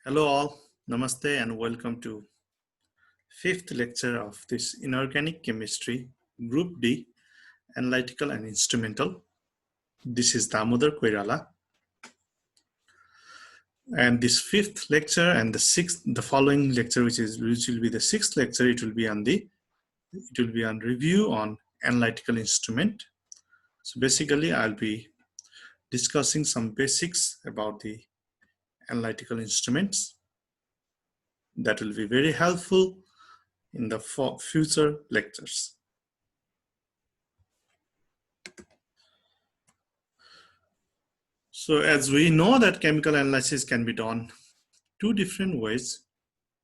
Hello all, namaste and welcome to fifth lecture of this Inorganic Chemistry Group D, Analytical and Instrumental. This is Damodar Koirala. And this fifth lecture and the following lecture, which will be the sixth lecture, it will be on review on analytical instrument. So basically, I'll be discussing some basics about the analytical instruments. That will be very helpful in the future lectures. So as we know that chemical analysis can be done two different ways.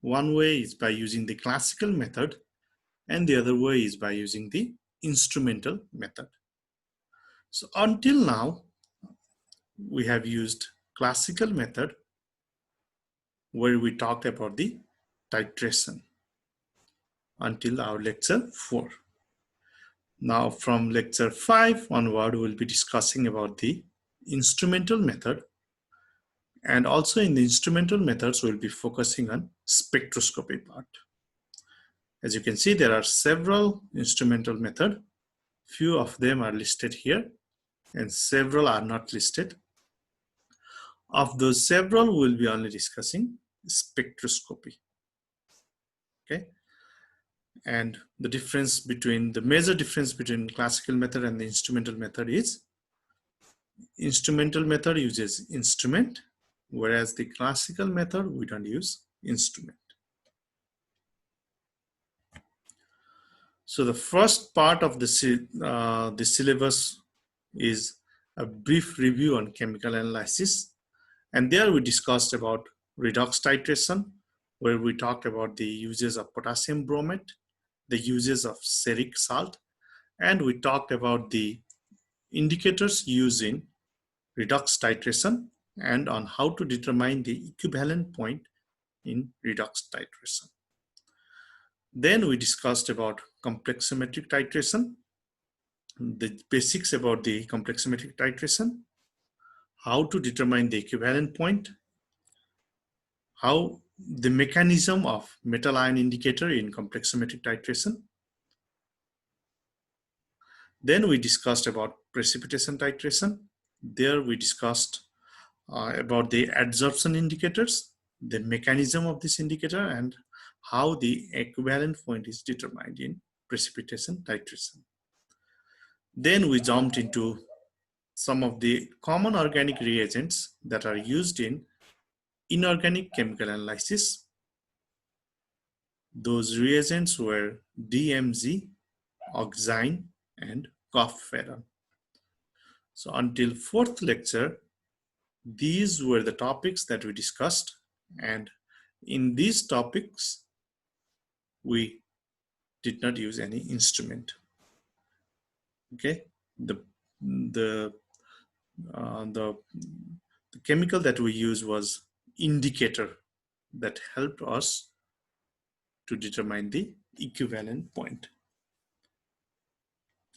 One way is by using the classical method and the other way is by using the instrumental method. So until now, we have used classical method where we talked about the titration until our lecture 4. Now from lecture 5 onward, we'll be discussing about the instrumental method. And also in the instrumental methods, we'll be focusing on spectroscopy part. As you can see, there are several instrumental methods. Few of them are listed here and several are not listed. Of those several, we'll be only discussing spectroscopy. Okay. And the major difference between classical method and the instrumental method is instrumental method uses instrument, whereas the classical method, we don't use instrument. So the first part of the syllabus is a brief review on chemical analysis. And there we discussed about redox titration, where we talked about the uses of potassium bromate, the uses of ceric salt, and we talked about the indicators used in redox titration and on how to determine the equivalent point in redox titration. Then we discussed about complexometric titration, the basics about the complexometric titration, how to determine the equivalent point, how the mechanism of metal ion indicator in complexometric titration. Then we discussed about precipitation titration. There we discussed about the adsorption indicators, the mechanism of this indicator, and how the equivalent point is determined in precipitation titration. Then we jumped into some of the common organic reagents that are used in inorganic chemical analysis. Those reagents were DMZ, oxime, and copperan. So until fourth lecture, these were the topics that we discussed, and in these topics, we did not use any instrument. Okay, the chemical that we used was indicator that helped us to determine the equivalent point.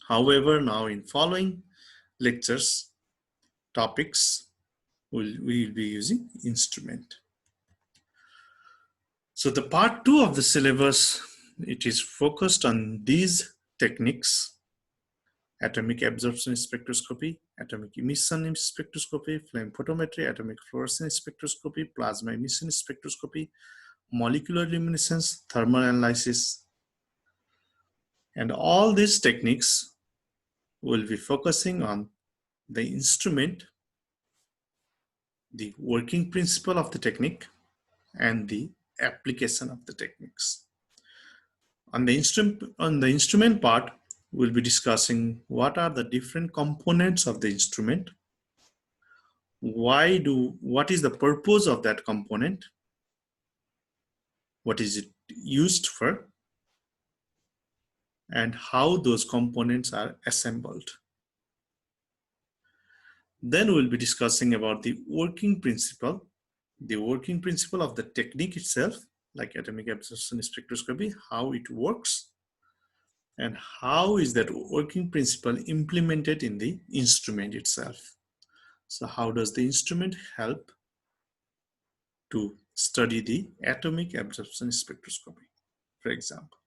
However, now in following lectures, topics, we will be using instrument. So the part 2 of the syllabus, it is focused on these techniques: atomic absorption spectroscopy, atomic emission spectroscopy, flame photometry, atomic fluorescence spectroscopy, plasma emission spectroscopy, molecular luminescence, thermal analysis. And all these techniques will be focusing on the instrument, the working principle of the technique, and the application of the techniques. On the instrument part, we'll be discussing what are the different components of the instrument, what is the purpose of that component, what is it used for, and how those components are assembled. Then we'll be discussing about the working principle of the technique itself, like atomic absorption spectroscopy, how it works, and how is that working principle implemented in the instrument itself. So how does the instrument help to study the atomic absorption spectroscopy, for example.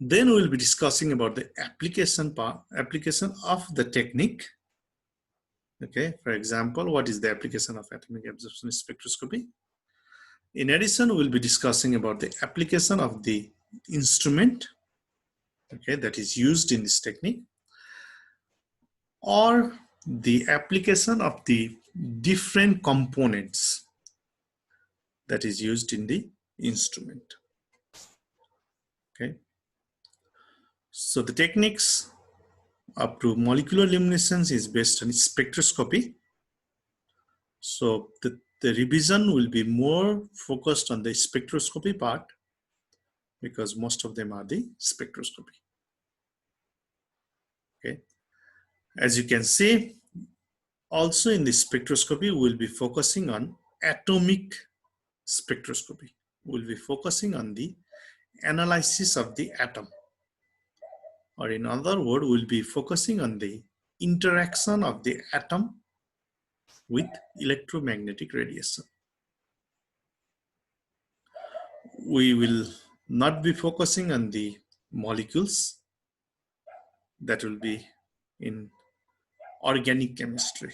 Then we'll be discussing about the application of the technique. Okay, for example, what is the application of atomic absorption spectroscopy? In addition, we'll be discussing about the application of the instrument, okay, that is used in this technique, or the application of the different components that is used in the instrument. Okay, so the techniques up to molecular luminescence is based on spectroscopy. So the revision will be more focused on the spectroscopy part, because most of them are the spectroscopy. Okay, as you can see, also in the spectroscopy, we'll be focusing on atomic spectroscopy. We'll be focusing on the analysis of the atom, or in other words, we'll be focusing on the interaction of the atom with electromagnetic radiation. We will not be focusing on the molecules. That will be in organic chemistry.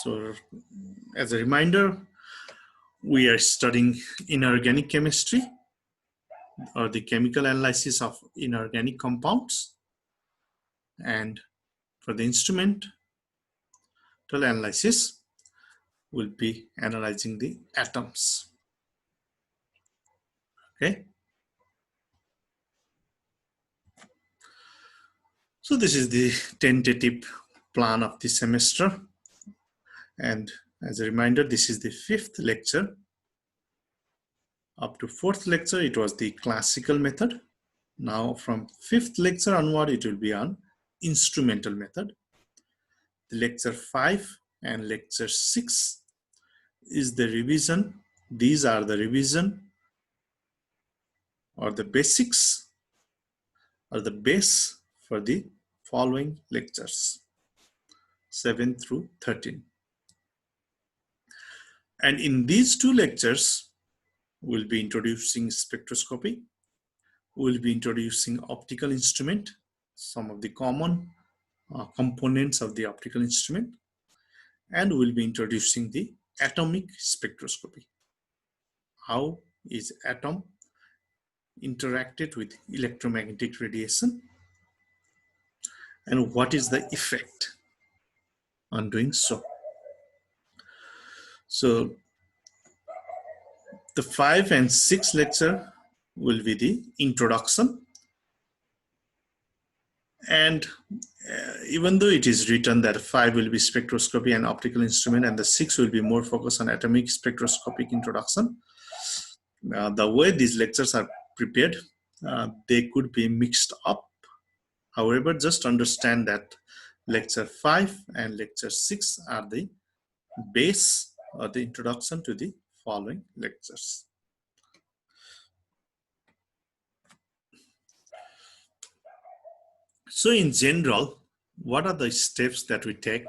So as a reminder, we are studying inorganic chemistry, or the chemical analysis of inorganic compounds, and for the instrumental analysis, we'll be analyzing the atoms. Okay, so this is the tentative plan of the semester, and as a reminder, this is the 5th lecture. Up to 4th lecture, it was the classical method. Now from 5th lecture onward, it will be on instrumental method. The lecture 5 and lecture 6 is the revision. These are the revision, or the basics, or the base for the following lectures, 7 through 13. And in these 2 lectures, we'll be introducing spectroscopy. We'll be introducing optical instrument, some of the common components of the optical instrument, and we'll be introducing the atomic spectroscopy. How is atom interacted with electromagnetic radiation, and what is the effect on doing so? So the 5 and 6 lecture will be the introduction, and even though it is written that 5 will be spectroscopy and optical instrument, and the 6 will be more focused on atomic spectroscopic introduction, the way these lectures are prepared, they could be mixed up. However, just understand that lecture 5 and lecture 6 are the base, or the introduction to the following lectures. So in general, what are the steps that we take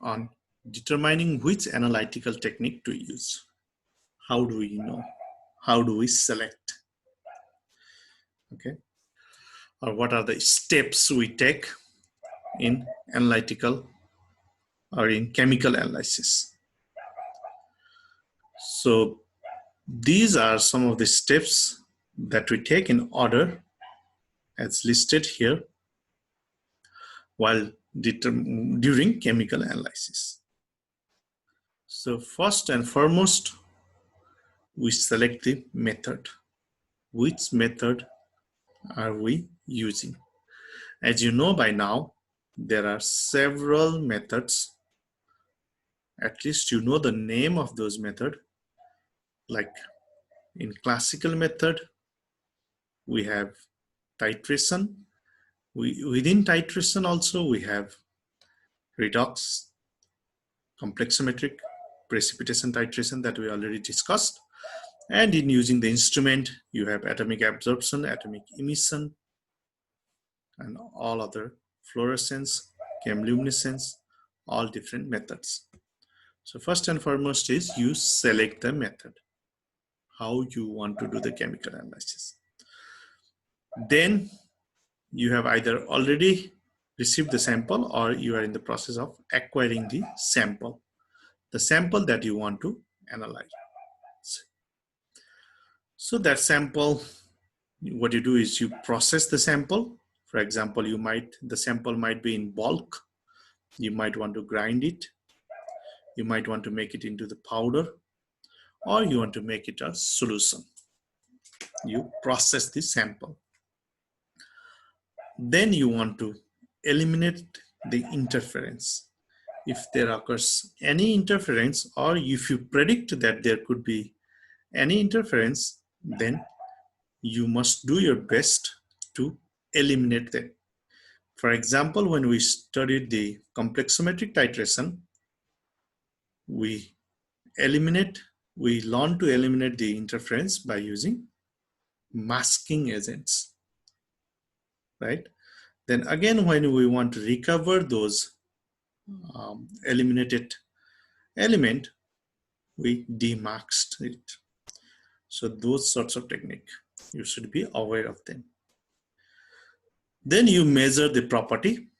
on determining which analytical technique to use? How do we know? How do we select? Okay. Or what are the steps we take in analytical or in chemical analysis? So these are some of the steps that we take in order as listed here while during chemical analysis. So first and foremost, we select the method. Which method are we using? As you know by now, there are several methods. At least you know the name of those methods. Like in classical method, we have titration. Within titration also we have redox, complexometric, precipitation titration that we already discussed. And in using the instrument, you have atomic absorption, atomic emission, and all other fluorescence, chemiluminescence, all different methods. So first and foremost is you select the method, how you want to do the chemical analysis. Then you have either already received the sample or you are in the process of acquiring the sample that you want to analyze. So that sample, what you do is you process the sample. For example, the sample might be in bulk. You might want to grind it. You might want to make it into the powder, or you want to make it a solution. You process the sample. Then you want to eliminate the interference. If there occurs any interference, or if you predict that there could be any interference, then you must do your best to eliminate them. For example, when we studied the complexometric titration, we learn to eliminate the interference by using masking agents, right? Then again, when we want to recover those eliminated element, we demasked it. So those sorts of technique, you should be aware of them. Then you measure the property.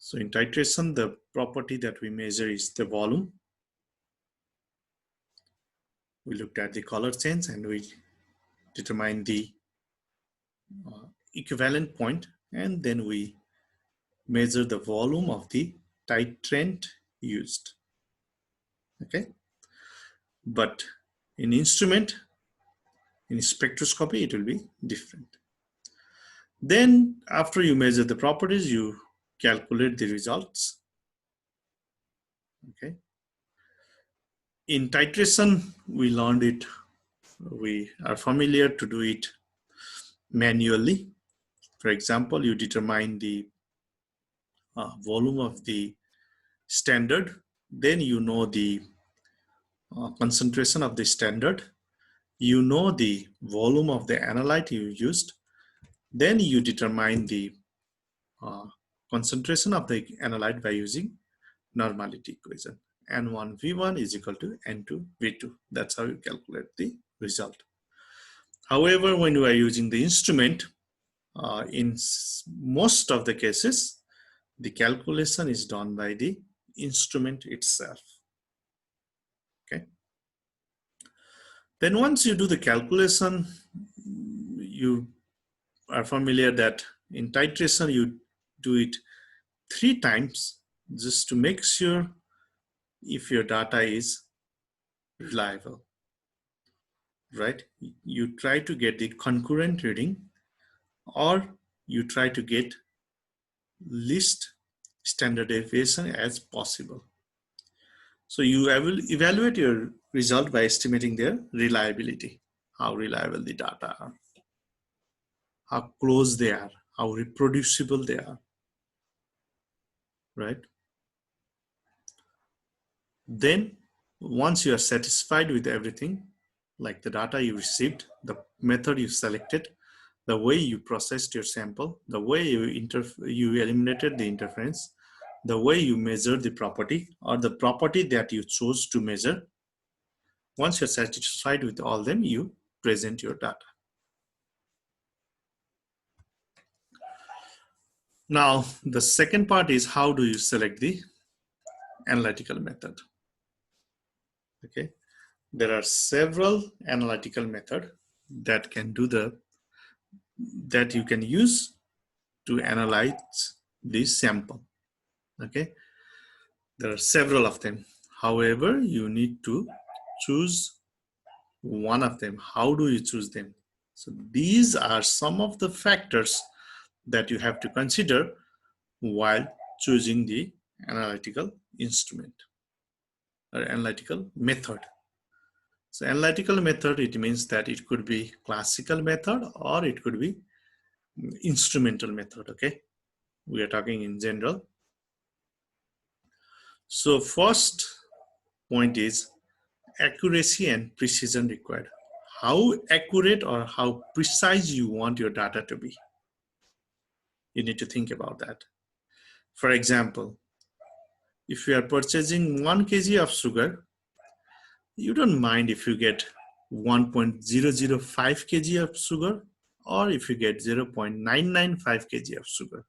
So in titration, the property that we measure is the volume. We looked at the color change and we determine the equivalent point, and then we measure the volume of the titrant used. Okay, but in instrument, in spectroscopy, it will be different. Then after you measure the properties, you calculate the results. Okay, in titration, we learned it. We are familiar to do it manually. For example, you determine the volume of the standard, then you know the concentration of the standard, you know the volume of the analyte you used, then you determine the concentration of the analyte by using normality equation. N1V1 is equal to N2V2. That's how you calculate the result. However, when you are using the instrument, in most of the cases, the calculation is done by the instrument itself. Okay. Then once you do the calculation, you are familiar that in titration you do it 3 times just to make sure if your data is reliable, right? You try to get the concurrent reading, or you try to get least standard deviation as possible. So you will evaluate your result by estimating their reliability, how reliable the data are, how close they are, how reproducible they are, right? Then once you are satisfied with everything, like the data you received, the method you selected, the way you processed your sample, the way you eliminated the interference, the way you measured the property or the property that you chose to measure, once you're satisfied with all them, you present your data. Now, the second part is how do you select the analytical method? Okay, there are several analytical methods that you can use to analyze this sample. Okay, there are several of them. However, you need to choose one of them. How do you choose them? So these are some of the factors that you have to consider while choosing the analytical instrument or analytical method. So analytical method, it means that it could be classical method or it could be instrumental method. Okay, we are talking in general. So first point is accuracy and precision required. How accurate or how precise you want your data to be. You need to think about that. For example, If you are purchasing 1 kg of sugar, you don't mind if you get 1.005 kg of sugar or if you get 0.995 kg of sugar.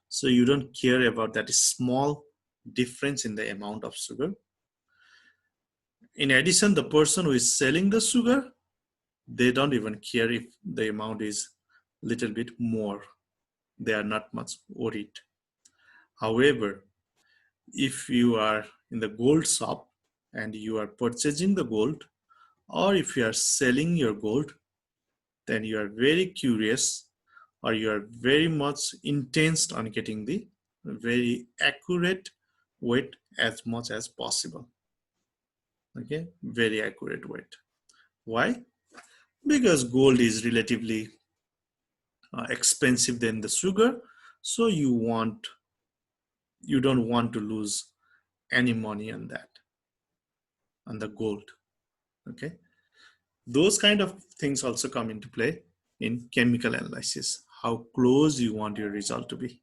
So you don't care about that small difference in the amount of sugar. In addition, the person who is selling the sugar, they don't even care if the amount is a little bit more. They are not much worried. However, if you are in the gold shop and you are purchasing the gold, or if you are selling your gold, then you are very curious or you are very much intense on getting the very accurate weight as much as possible. Okay, very accurate weight. Why? Because gold is relatively expensive than the sugar, so you don't want to lose any money on that, on the gold. Okay, those kind of things also come into play in chemical analysis, how close you want your result to be.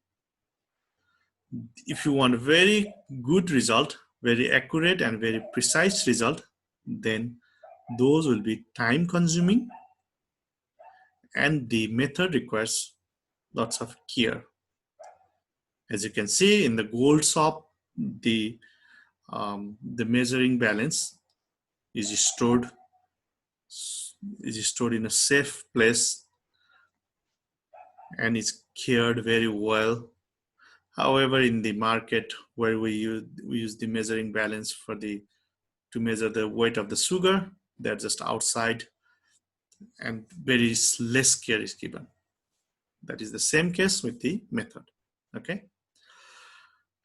If you want a very good result, very accurate and very precise result, then those will be time consuming and the method requires lots of care. As you can see in the gold shop, the measuring balance is stored in a safe place and is cared very well. However, in the market where we use the measuring balance to measure the weight of the sugar, they're just outside and very less care is given. That is the same case with the method. Okay.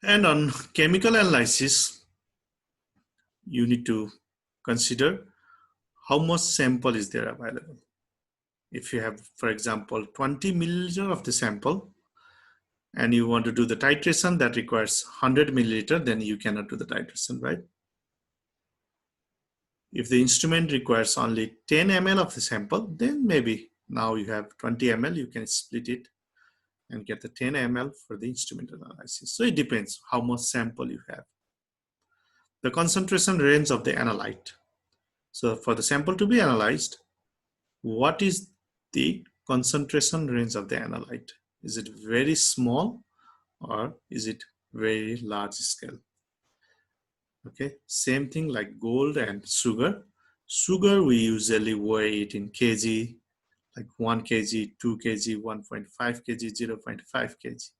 And on chemical analysis, you need to consider how much sample is there available. If you have, for example, 20 milliliter of the sample and you want to do the titration that requires 100 milliliter, then you cannot do the titration, right? If the instrument requires only 10 ml of the sample, then maybe now you have 20 ml, you can split it and get the 10 ml for the instrument analysis. So it depends how much sample you have. The concentration range of the analyte. So for the sample to be analyzed, what is the concentration range of the analyte? Is it very small or is it very large scale? Okay, same thing like gold and sugar. Sugar we usually weigh it in kg, like 1 kg, 2 kg, 1.5 kg, 0.5 kg.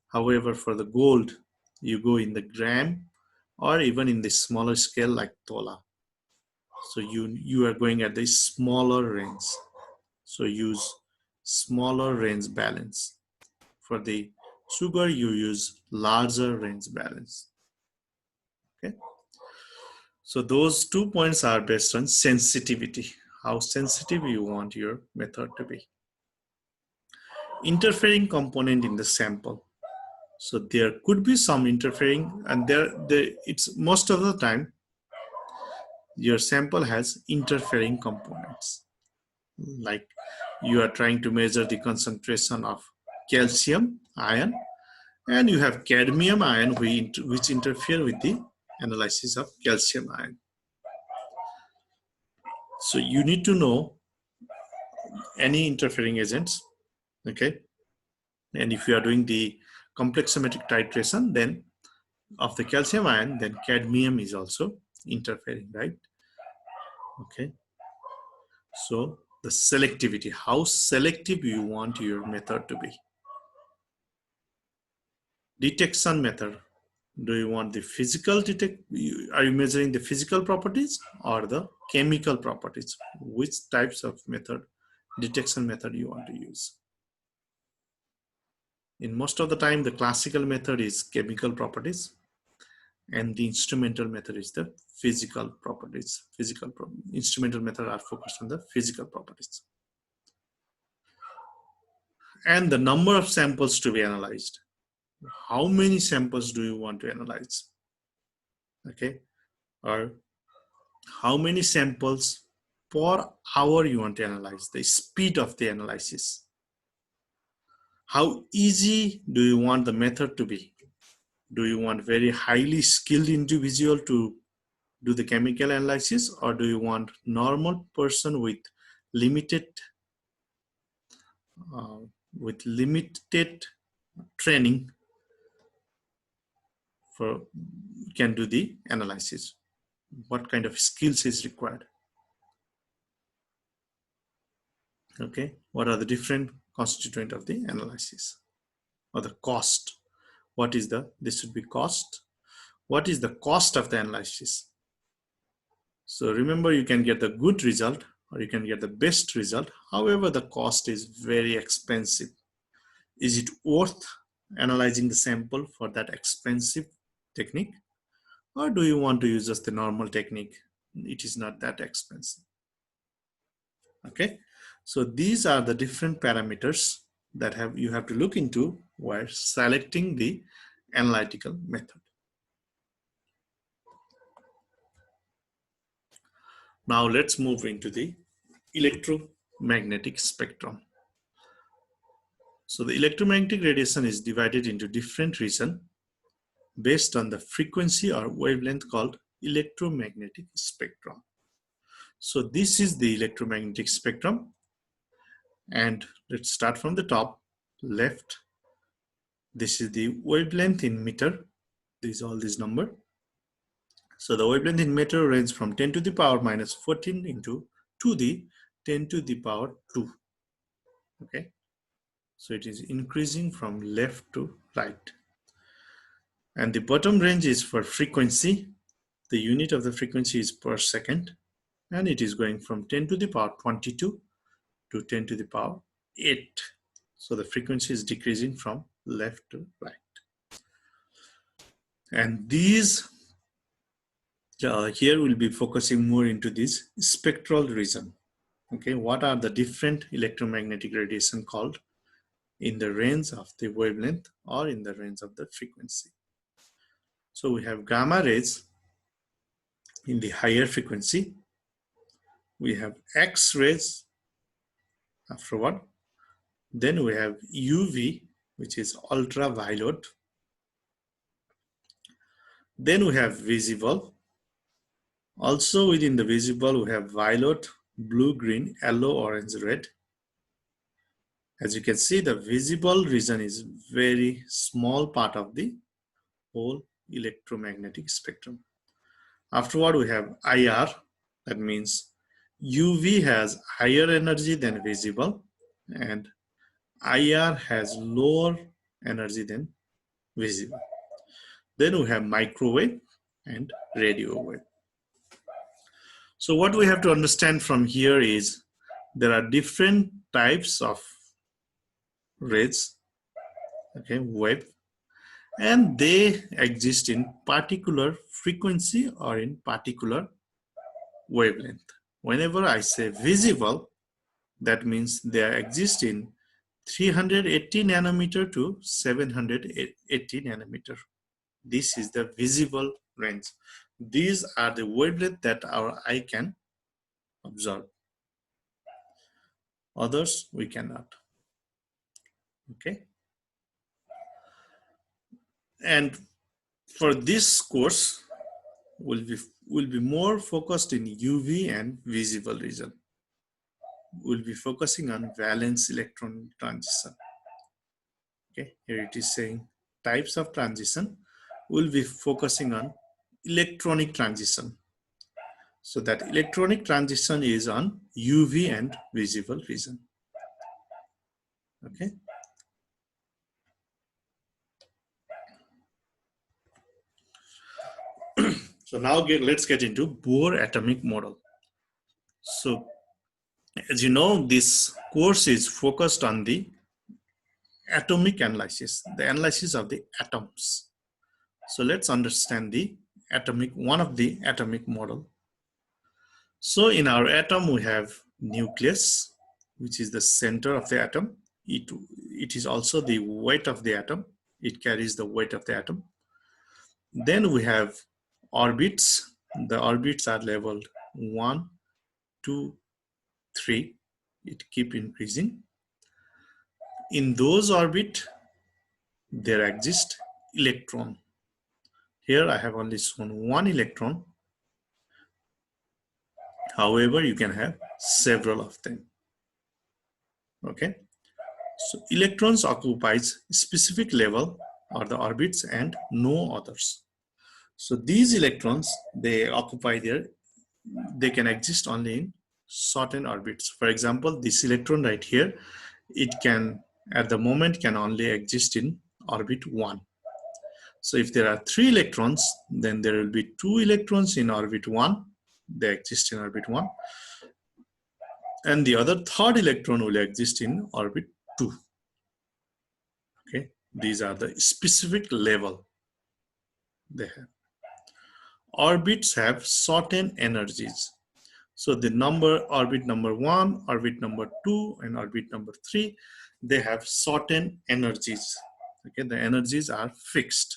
However, for the gold, you go in the gram or even in the smaller scale like tola. So you are going at the smaller range. So use smaller range balance. For the sugar, you use larger range balance. Okay. So those 2 points are based on sensitivity, how sensitive you want your method to be. Interfering component in the sample. So there could be some interfering, and it's most of the time your sample has interfering components. Like you are trying to measure the concentration of calcium ion, and you have cadmium ion which interfere with the analysis of calcium ion. So you need to know any interfering agents, okay? And if you are doing the complex symmetric titration, then of the calcium ion, then cadmium is also interfering, right? Okay. So the selectivity, how selective you want your method to be. Detection method. Do you want the physical detect? Are you measuring the physical properties or the chemical properties? Which types of detection method you want to use? In most of the time, the classical method is chemical properties, and the instrumental method is the physical properties. Instrumental method are focused on the physical properties. And the number of samples to be analyzed. How many samples do you want to analyze? Okay, or how many samples per hour you want to analyze, the speed of the analysis. How easy do you want the method to be? Do you want very highly skilled individual to do the chemical analysis, or do you want normal person limited uh, with limited training for can do the analysis? What kind of skills is required? Okay, what are the different constituent of the analysis, or the cost? What is this should be cost. What is the cost of the analysis? So remember, you can get the good result or you can get the best result. However, the cost is very expensive. Is it worth analyzing the sample for that expensive technique? Or do you want to use just the normal technique? It is not that expensive. Okay, so these are the different parameters that you have to look into while selecting the analytical method. Now let's move into the electromagnetic spectrum. So the electromagnetic radiation is divided into different regions based on the frequency or wavelength called electromagnetic spectrum. So this is the electromagnetic spectrum, and let's start from the top left. This is the wavelength in meter. These all these number. So the wavelength in meter range from 10 to the power minus 14 into to the 10 to the power 2. Okay, so it is increasing from left to right. And the bottom range is for frequency. The unit of the frequency is per second, and it is going from 10 to the power 22 to 10 to the power 8. So the frequency is decreasing from left to right. And these here we'll be focusing more into this spectral region. Okay, what are the different electromagnetic radiation called in the range of the wavelength or in the range of the frequency? So we have gamma rays in the higher frequency. We have X rays afterward. Then we have UV, which is ultraviolet. Then we have visible. Also within the visible, we have violet, blue, green, yellow, orange, red. As you can see, the visible region is very small part of the whole electromagnetic spectrum. Afterward, we have IR. That means UV has higher energy than visible, and IR has lower energy than visible. Then we have microwave and radio wave. So what we have to understand from here is there are different types of rays, okay, wave, and they exist in particular frequency or in particular wavelength. Whenever I say visible, that means they exist in 380 nanometer to 780 nanometer. This is the visible range. These are the wavelength that our eye can observe. Others we cannot. Okay. And for this course, we'll be more focused in UV and visible region. We'll be focusing on valence electron transition. Okay, here it is saying types of transition. We'll be focusing on electronic transition. So that electronic transition is on UV and visible region. Okay. So now let's get into Bohr atomic model. So as you know, this course is focused on the atomic analysis, the analysis of the atoms. So let's understand the one of the atomic model. So in our atom, we have nucleus, which is the center of the atom. It is also the weight of the atom. It carries the weight of the atom. Then we have orbits. The orbits are labeled 1, 2, 3. It keeps increasing. In those orbits, there exist electron. Here I have only shown one electron. However, you can have several of them. Okay. So electrons occupies specific level or the orbits and no others. So these electrons, they occupy they can exist only in certain orbits. For example, this electron right here, it can at the moment can only exist in orbit 1. So if there are 3 electrons, then there will be 2 electrons in orbit 1. They exist in orbit 1. And the other third electron will exist in orbit 2. Okay, these are the specific level they have. Orbits have certain energies. So the orbit number 1, orbit number 2, and orbit number 3, they have certain energies. Okay, the energies are fixed.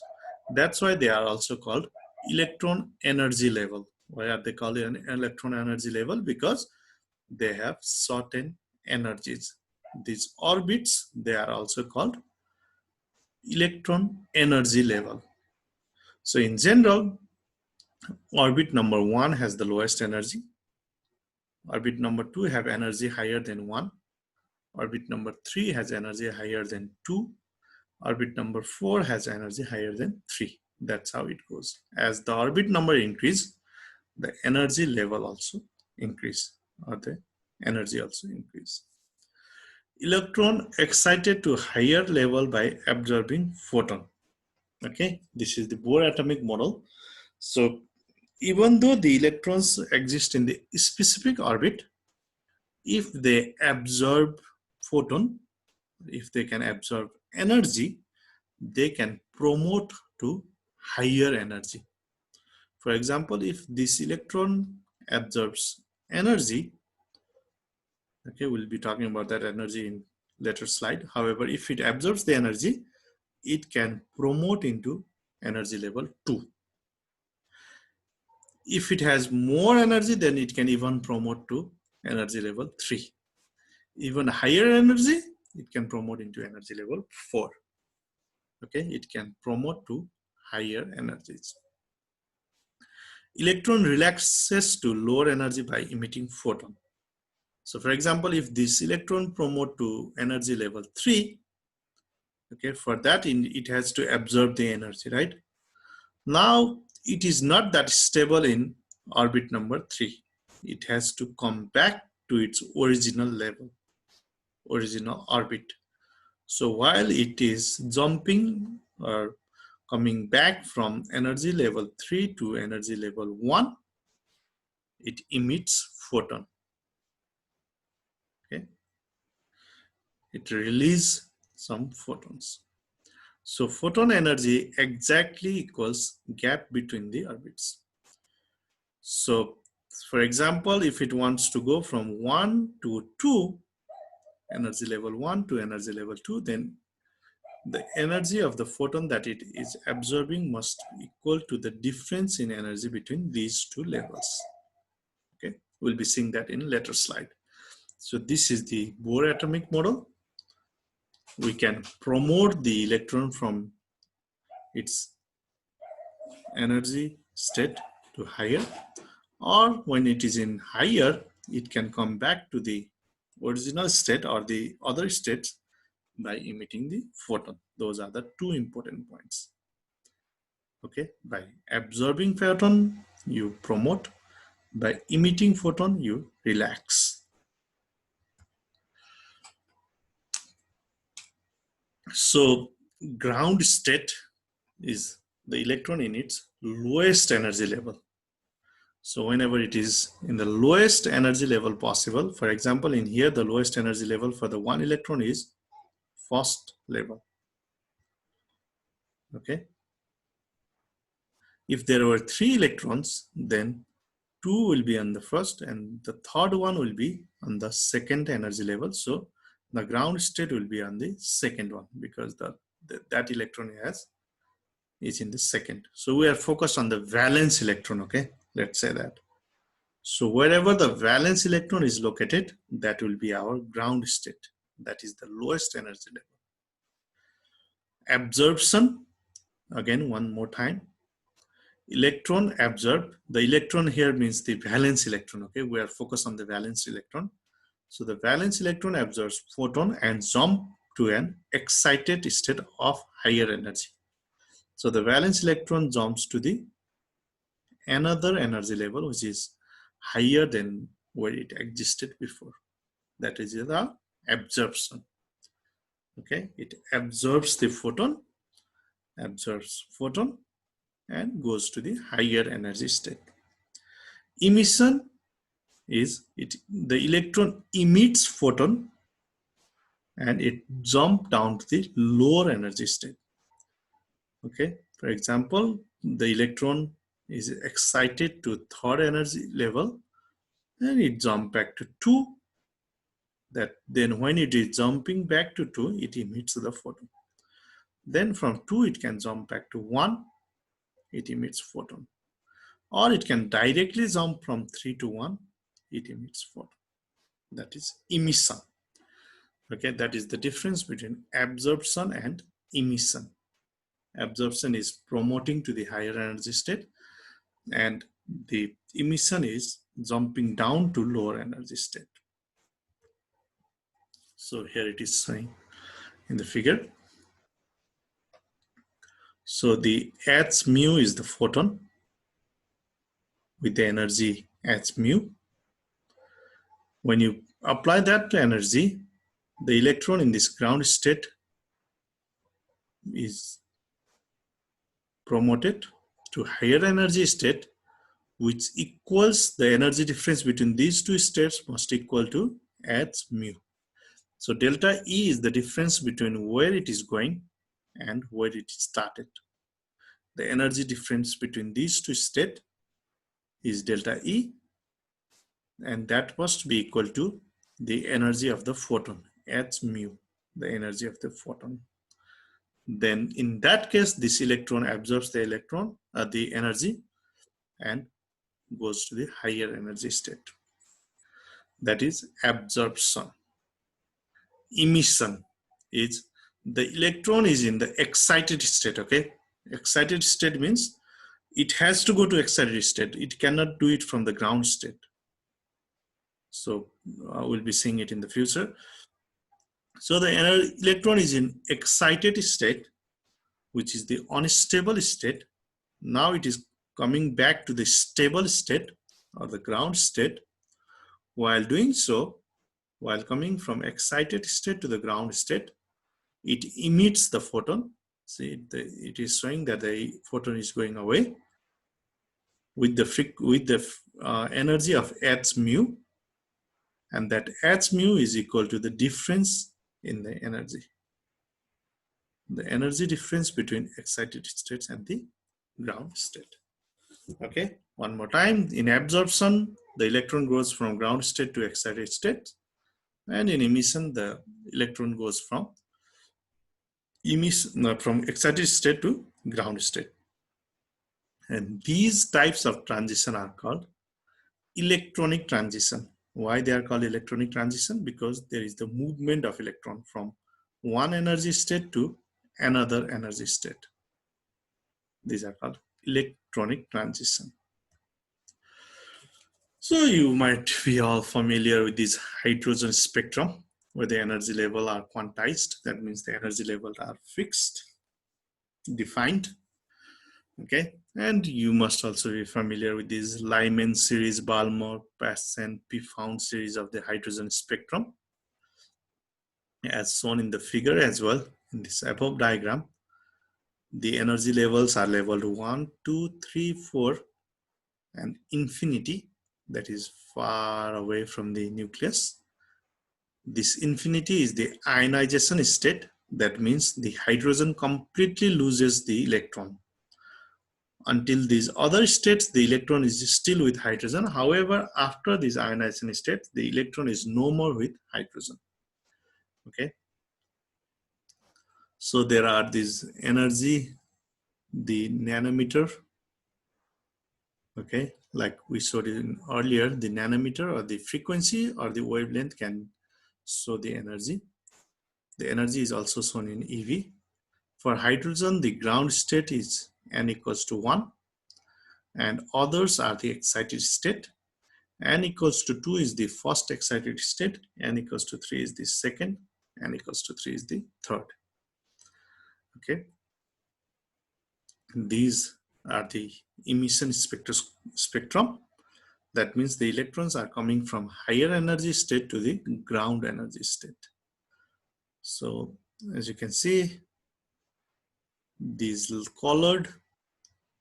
That's why they are also called electron energy level. Why are they called an electron energy level? Because they have certain energies. These orbits, they are also called electron energy level. So in general, orbit number 1 has the lowest energy. Orbit number 2 have energy higher than 1. Orbit number 3 has energy higher than 2. Orbit number 4 has energy higher than 3. That's how it goes. As the orbit number increase, the energy level also increase, or the energy also increase. Electron excited to higher level by absorbing photon. Okay, this is the Bohr atomic model. So even though the electrons exist in the specific orbit, if they absorb photon, if they can absorb energy, they can promote to higher energy. For example, if this electron absorbs energy, okay, we'll be talking about that energy in later slide. However, if it absorbs the energy, it can promote into energy level 2. If it has more energy, then it can even promote to energy level 3. Even higher energy, it can promote into energy level 4. Okay, it can promote to higher energies. Electron relaxes to lower energy by emitting photon. So for example, if this electron promote to energy level 3, okay, for that it has to absorb the energy, right? Now it is not that stable in orbit number 3. It has to come back to its original level, original orbit. So while it is jumping or coming back from energy level 3 to energy level 1, it emits photon. Okay, it releases some photons. So photon energy exactly equals gap between the orbits. So for example, if it wants to go from 1 to 2, energy level 1 to energy level 2, then the energy of the photon that it is absorbing must equal to the difference in energy between these two levels. Okay, we'll be seeing that in a later slide. So this is the Bohr atomic model. We can promote the electron from its energy state to higher, or when it is in higher, it can come back to the original state or the other states by emitting the photon. Those are the two important points. Okay, by absorbing photon, you promote. By emitting photon, you relax. So ground state is the electron in its lowest energy level. So whenever it is in the lowest energy level possible, for example, in here, the lowest energy level for the one electron is first level. Okay. If there were 3 electrons, then 2 will be on the first and the third one will be on the second energy level. So the ground state will be on the second one because that electron is in the second. So we are focused on the valence electron. Okay, let's say that. So wherever the valence electron is located, that will be our ground state. That is the lowest energy level. Absorption, again one more time. electron absorbed. The electron here means the valence electron. Okay, we are focused on the valence electron. So the valence electron absorbs photon and jump to an excited state of higher energy. So the valence electron jumps to the another energy level which is higher than where it existed before. That is the absorption. Okay, it absorbs photon and goes to the higher energy state. Emission is the electron emits photon and it jumps down to the lower energy state. Okay, for example, the electron is excited to third energy level and it jumps back to 2. That then when it is jumping back to 2, it emits the photon. Then from 2 it can jump back to 1, it emits photon. Or it can directly jump from 3 to 1, it emits photon. That is emission. Okay, that is the difference between absorption and emission. Absorption is promoting to the higher energy state, and the emission is jumping down to lower energy state. So here it is showing in the figure. So the h mu is the photon with the energy h mu. When you apply that energy, the electron in this ground state is promoted to higher energy state, which equals the energy difference between these two states must equal to h mu. So delta E is the difference between where it is going and where it started. The energy difference between these two states is delta E, and that must be equal to the energy of the photon, h mu, the energy of the photon. Then in that case, this electron absorbs the energy and goes to the higher energy state. That is absorption. Emission is the electron is in the excited state. Okay, excited state means it has to go to excited state. It cannot do it from the ground state. So we'll be seeing it in the future. So the electron is in excited state, which is the unstable state. Now it is coming back to the stable state or the ground state. While doing so, while coming from excited state to the ground state, it emits the photon. See, it is showing that the photon is going away with the energy of h mu, and that h mu is equal to the difference in the energy difference between excited states and the ground state. Okay, one more time. In absorption, the electron goes from ground state to excited state, and in emission, the electron goes from excited state to ground state. And these types of transition are called electronic transition. Why they are called electronic transition? Because there is the movement of electron from one energy state to another energy state. These are called electronic transition. So you might be all familiar with this hydrogen spectrum, where the energy level are quantized. That means the energy levels are fixed, defined. Okay, and you must also be familiar with this Lyman series, Balmer, Paschen, Pfound series of the hydrogen spectrum, as shown in the figure as well in this above diagram. The energy levels are leveled 1, 2, 3, 4, and infinity, that is far away from the nucleus. This infinity is the ionization state. That means the hydrogen completely loses the electron. Until these other states, the electron is still with hydrogen. However, after this ionization state, the electron is no more with hydrogen. Okay. So there are these energy, the nanometer. Okay, like we showed in earlier, the nanometer or the frequency or the wavelength can show the energy. The energy is also shown in eV. For hydrogen, the ground state is n equals to 1. and others are the excited state. N equals to 2 is the first excited state, N equals to 3 is the second, N equals to 3 is the third. Okay, these are the emission spectrum. That means the electrons are coming from higher energy state to the ground energy state. So as you can see, these colored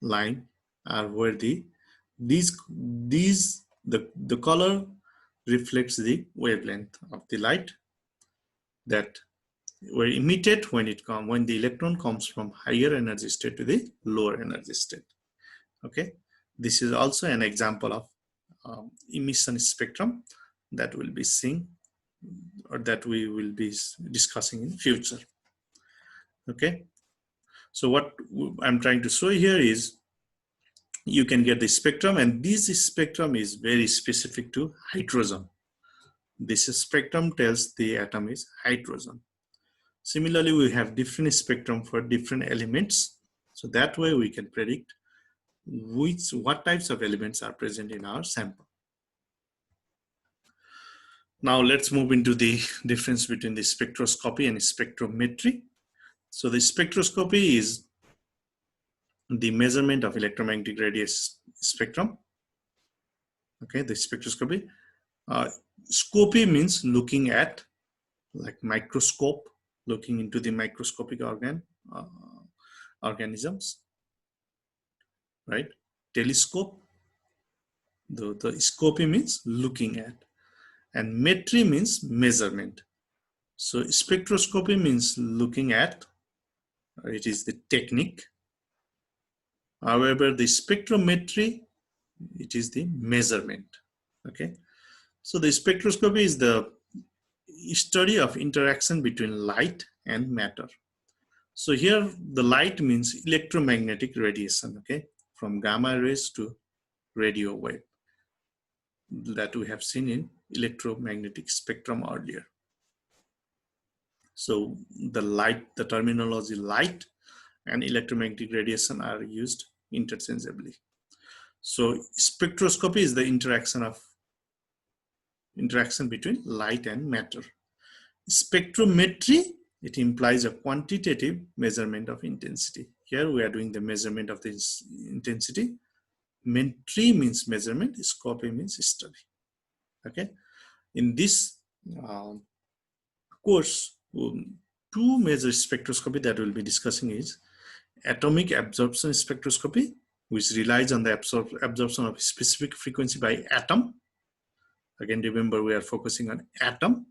line are where the color reflects the wavelength of the light that were emitted when the electron comes from higher energy state to the lower energy state. Okay, this is also an example of emission spectrum that will be seen, or that we will be discussing in future. Okay, so what I'm trying to show here is you can get the spectrum, and this spectrum is very specific to hydrogen. This spectrum tells the atom is hydrogen. Similarly, we have different spectrum for different elements. So that way we can predict what types of elements are present in our sample. Now let's move into the difference between the spectroscopy and spectrometry. So the spectroscopy is the measurement of electromagnetic radiation spectrum. Okay, the spectroscopy. Scopy means looking at, like microscope, looking into the microscopic organisms, right? Telescope, the scopy means looking at, and metry means measurement. So spectroscopy means looking at, it is the technique. However, the spectrometry, it is the measurement. Okay, so the spectroscopy is the study of interaction between light and matter. So here the light means electromagnetic radiation, okay, from gamma rays to radio wave that we have seen in electromagnetic spectrum earlier. So the terminology light and electromagnetic radiation are used interchangeably. So spectroscopy is the interaction between light and matter. Spectrometry, it implies a quantitative measurement of intensity. Here we are doing the measurement of this intensity. Metry means measurement, scopy means study. Okay, in this course, two major spectroscopy that we'll be discussing is atomic absorption spectroscopy, which relies on the absorption of specific frequency by atom. Again, remember we are focusing on atom.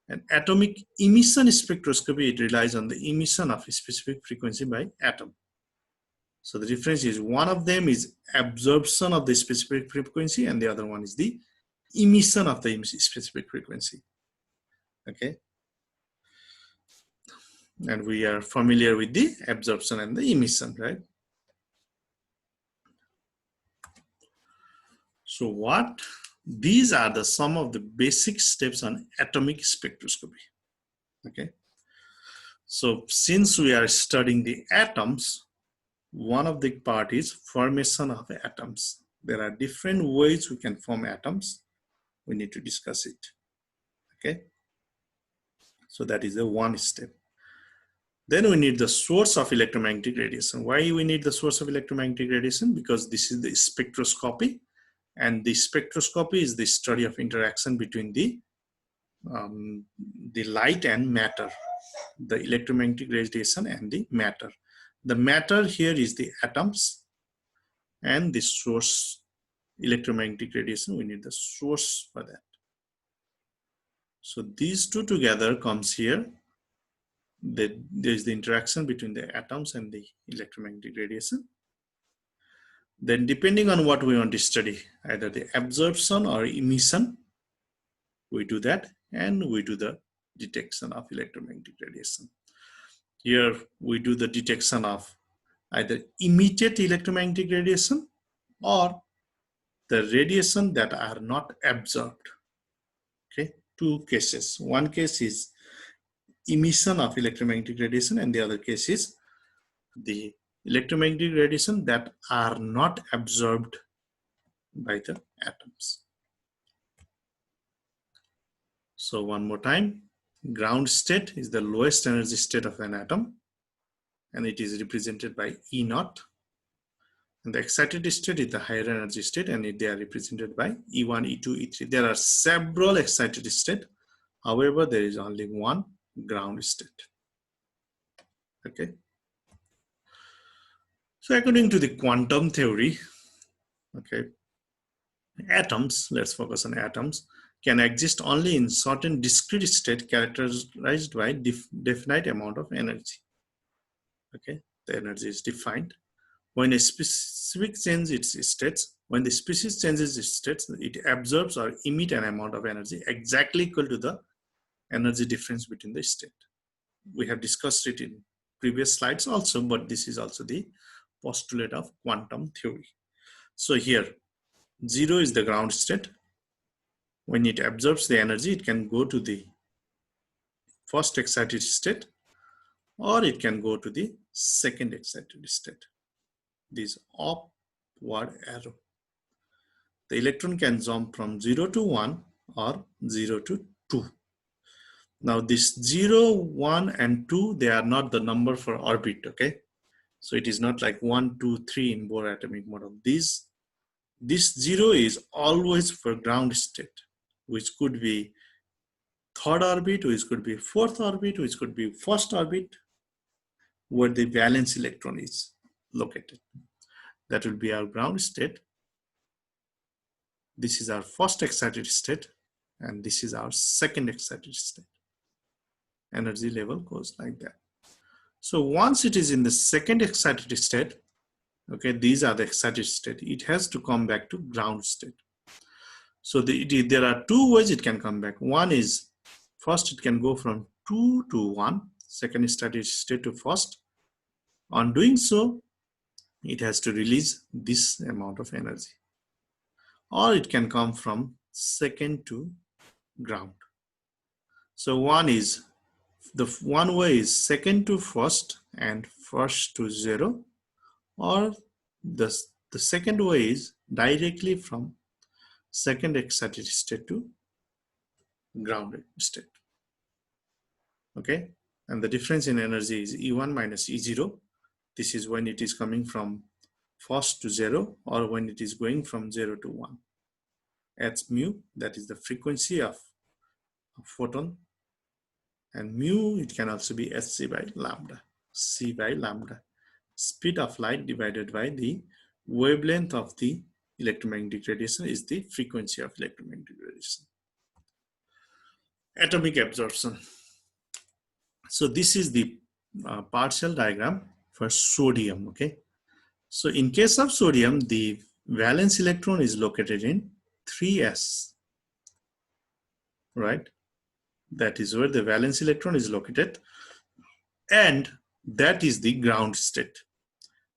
And atomic emission spectroscopy, it relies on the emission of a specific frequency by atom. So the difference is one of them is absorption of the specific frequency and the other one is the emission of the specific frequency. Okay. And we are familiar with the absorption and the emission, right? So these are some of the basic steps on atomic spectroscopy. Okay. So since we are studying the atoms, one of the part is formation of atoms. There are different ways we can form atoms. We need to discuss it. Okay. So that is the one step. Then we need the source of electromagnetic radiation. Why we need the source of electromagnetic radiation? Because this is the spectroscopy, and the spectroscopy is the study of interaction between the light and matter, the electromagnetic radiation and the matter. The matter here is the atoms, and the source electromagnetic radiation, we need the source for that. So these two together comes here. There is the interaction between the atoms and the electromagnetic radiation. Then depending on what we want to study, either the absorption or emission, we do that, and we do the detection of electromagnetic radiation. Here we do the detection of either emitted electromagnetic radiation or the radiation that are not absorbed. Okay, two cases. One case is emission of electromagnetic radiation and the other case is the electromagnetic radiation that are not absorbed by the atoms. So one more time, ground state is the lowest energy state of an atom, and it is represented by E naught. And the excited state is the higher energy state, and they are represented by E1, E2, E3. There are several excited states. However, there is only one ground state. Okay. So according to the quantum theory, okay, atoms, let's focus on atoms, can exist only in certain discrete state characterized by definite amount of energy. Okay, the energy is defined. When a specific changes its states, when the species changes its states, it absorbs or emits an amount of energy exactly equal to the energy difference between the state. We have discussed it in previous slides also, but this is also the postulate of quantum theory. So here, 0 is the ground state. When it absorbs the energy, it can go to the first excited state, or it can go to the second excited state. This upward arrow. The electron can jump from 0 to 1 or 0 to 2. Now this 0, 1 and 2, they are not the number for orbit, okay? So it is not like 1, 2, 3 in Bohr atomic model. This 0 is always for ground state, which could be third orbit, which could be fourth orbit, which could be first orbit, where the valence electron is located. That will be our ground state. This is our first excited state, and this is our second excited state. Energy level goes like that. So once it is in the second excited state, okay, these are the excited state, it has to come back to ground state. So there are two ways it can come back. One is, first it can go from 2 to 1, second excited state to first. On doing so, it has to release this amount of energy. Or it can come from second to ground. So one way is second to first and first to 0, or the second way is directly from second excited state to grounded state. Okay, and the difference in energy is E1 minus E0. This is when it is coming from first to 0, or when it is going from 0 to 1. H mu, that is the frequency of a photon, and mu, it can also be hc by lambda, c by lambda, speed of light divided by the wavelength of the electromagnetic radiation is the frequency of electromagnetic radiation. Atomic absorption. So this is the partial diagram for sodium. Okay, so in case of sodium, the valence electron is located in 3s, right? That is where the valence electron is located, and that is the ground state.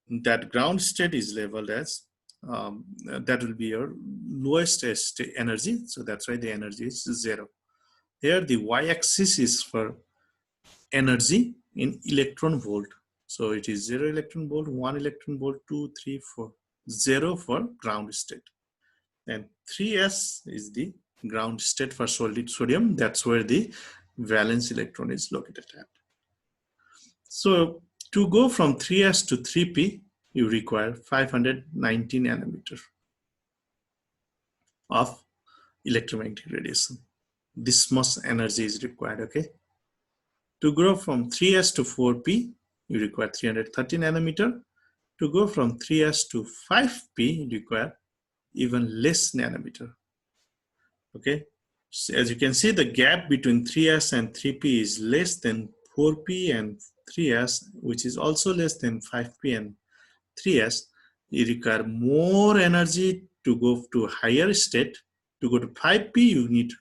That ground state is labeled as that will be your lowest energy, so that's why the energy is 0. Here the y-axis is for energy in electron volt, so it is 0 electron volt, 1 electron volt, 2, 3, 4, 0 for ground state, and 3s is the ground state for solid sodium. That's where the valence electron is located at. So to go from 3s to 3p, you require 590 nanometer of electromagnetic radiation. This much energy is required. Okay, to go from 3s to 4p, you require 330 nanometer. To go from 3s to 5p, you require even less nanometer. Okay, so as you can see, the gap between 3s and 3p is less than 4p and 3s, which is also less than 5p and 3s. You require more energy to go to higher state. To go to 5p, you need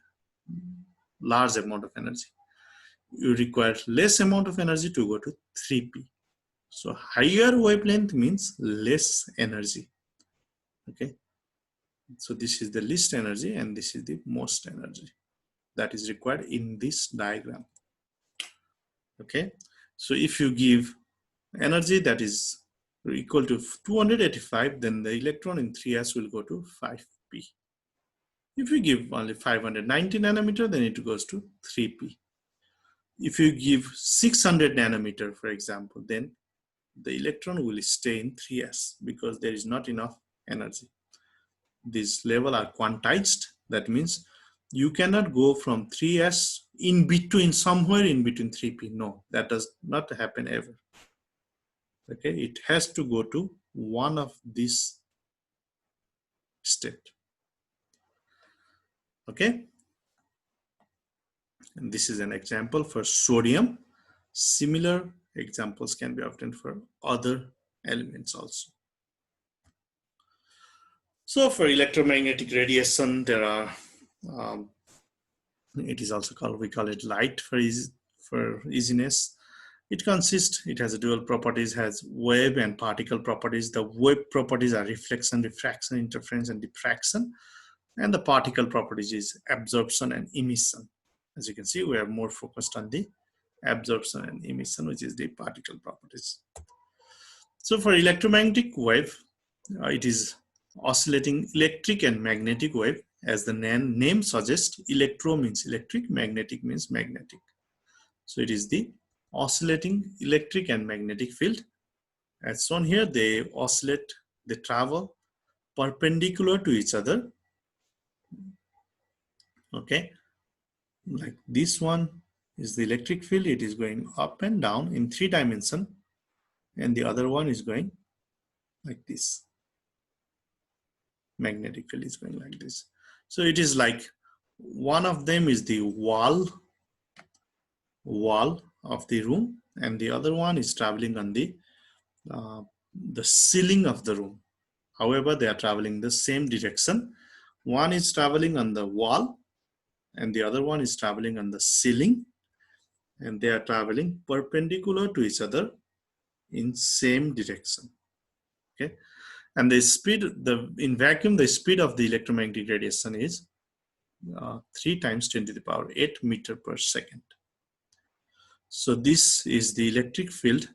large amount of energy. You require less amount of energy to go to 3p. So higher wavelength means less energy. Okay, so this is the least energy, and this is the most energy that is required in this diagram. Okay, so if you give energy that is equal to 285, then the electron in 3s will go to 5p. If you give only 590 nanometer, then it goes to 3p. If you give 600 nanometer, for example, then the electron will stay in 3s because there is not enough energy. These levels are quantized. That means you cannot go from 3s in between, somewhere in between 3p. No, that does not happen ever. Okay, it has to go to one of these state. Okay, and this is an example for sodium. Similar examples can be obtained for other elements also. So for electromagnetic radiation, there are it is also called, we call it light for easiness. It has a dual properties, has wave and particle properties. The wave properties are reflection, refraction, interference, and diffraction. And the particle properties is absorption and emission. As you can see, we are more focused on the absorption and emission, which is the particle properties. So for electromagnetic wave, it is oscillating electric and magnetic wave. As the name suggests, electro means electric, magnetic means magnetic. So it is the oscillating electric and magnetic field. As shown here, they oscillate, they travel perpendicular to each other. Okay, like this one is the electric field. It is going up and down in 3 dimensions, and the other one is going like this. Magnetic field is going like this. So it is like one of them is the wall of the room, and the other one is traveling on the ceiling of the room. However, they are traveling the same direction. One is traveling on the wall, and the other one is traveling on the ceiling, and they are traveling perpendicular to each other in same direction. Okay, and the speed, in vacuum, the speed of the electromagnetic radiation is 3 times 10 to the power 8 meter per second. So this is the electric field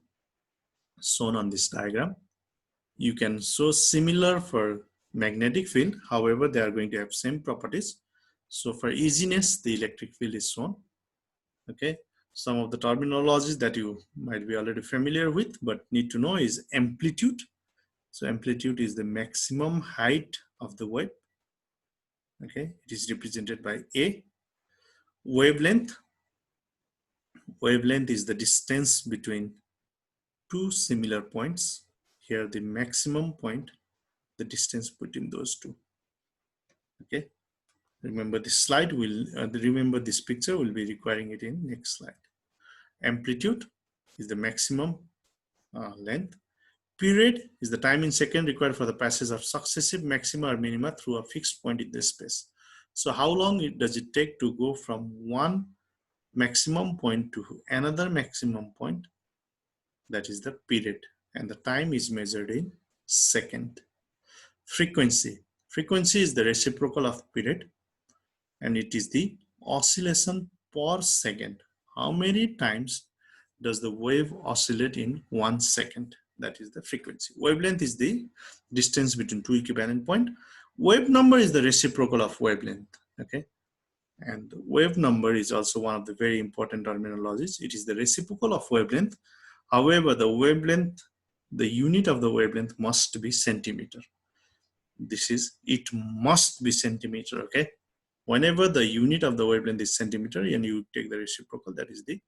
shown on this diagram. You can show similar for magnetic field. However, they are going to have same properties. So for easiness, the electric field is shown. Okay, some of the terminologies that you might be already familiar with but need to know is amplitude. So amplitude is the maximum height of the wave. Okay, it is represented by A. Wavelength. Wavelength is the distance between 2 similar points. Here the maximum point, the distance between those two. Okay, remember this slide will remember this picture, will be requiring it in next slide. Amplitude is the maximum length. Period is the time in second required for the passage of successive maxima or minima through a fixed point in the space. So how long does it take to go from one maximum point to another maximum point? That is the period, and the time is measured in second. Frequency. Frequency is the reciprocal of period, and it is the oscillation per second. How many times does the wave oscillate in 1 second? That is the frequency. Wavelength is the distance between two equivalent points. Wave number is the reciprocal of wavelength. Okay, and wave number is also one of the very important terminologies. It is the reciprocal of wavelength. However, the wavelength, the unit of the wavelength must be centimeter. This is, it must be centimeter. Okay, whenever the unit of the wavelength is centimeter and you take the reciprocal, that is the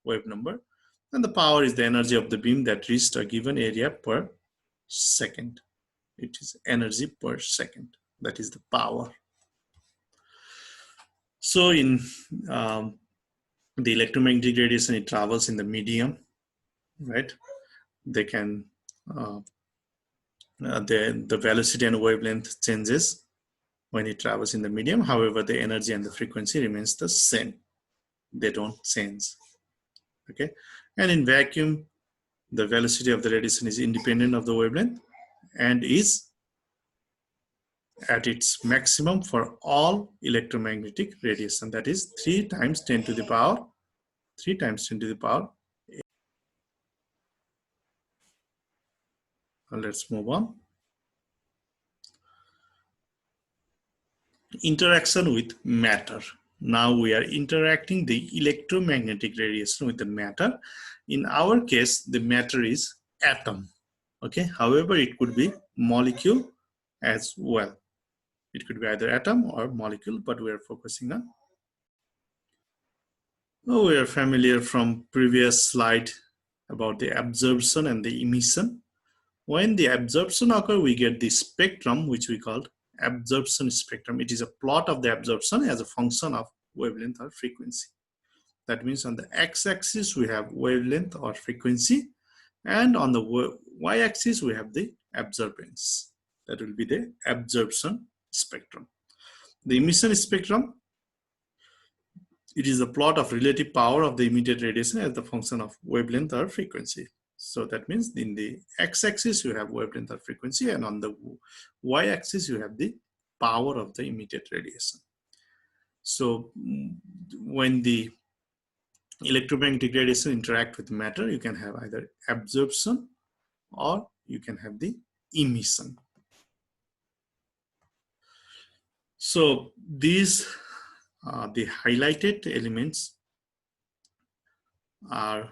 wave number. And the power is the energy of the beam that reached a given area per second. It is energy per second. That is the power. So in the electromagnetic radiation, it travels in the medium, right? They can, the velocity and wavelength changes when it travels in the medium. However, the energy and the frequency remains the same. They don't change. Okay, and in vacuum, the velocity of the radiation is independent of the wavelength and is at its maximum for all electromagnetic radiation. That is 3 times 10 to the power 3 times 10 to the power Let's move on. Interaction with matter. Now we are interacting the electromagnetic radiation with the matter. In our case, the matter is atom. Okay. However, it could be molecule as well. It could be either atom or molecule, but we are focusing on. Oh, we are familiar from previous slide about the absorption and the emission. When the absorption occurs, we get the spectrum, which we called absorption spectrum. It is a plot of the absorption as a function of wavelength or frequency. That means on the x-axis, we have wavelength or frequency, and on the y-axis, we have the absorbance. That will be the absorption spectrum. The emission spectrum, it is a plot of relative power of the emitted radiation as the function of wavelength or frequency. So that means in the x-axis you have wavelength or frequency, and on the y-axis you have the power of the emitted radiation. So when the electromagnetic radiation interact with matter, you can have either absorption or you can have the emission. So these the highlighted elements are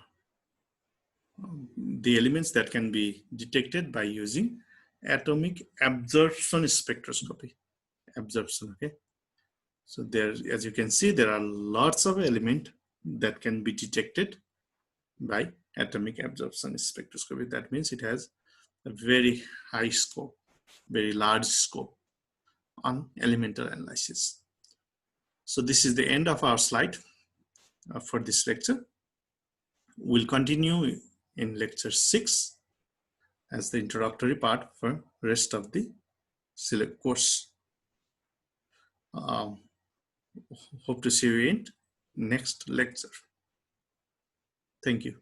the elements that can be detected by using atomic absorption spectroscopy. Absorption, okay. So there, as you can see, there are lots of elements that can be detected by atomic absorption spectroscopy. That means it has a very high scope, very large scope on elemental analysis. So this is the end of our slide for this lecture. We'll continue in lecture 6 as the introductory part for rest of the course. Hope to see you in next lecture. Thank you.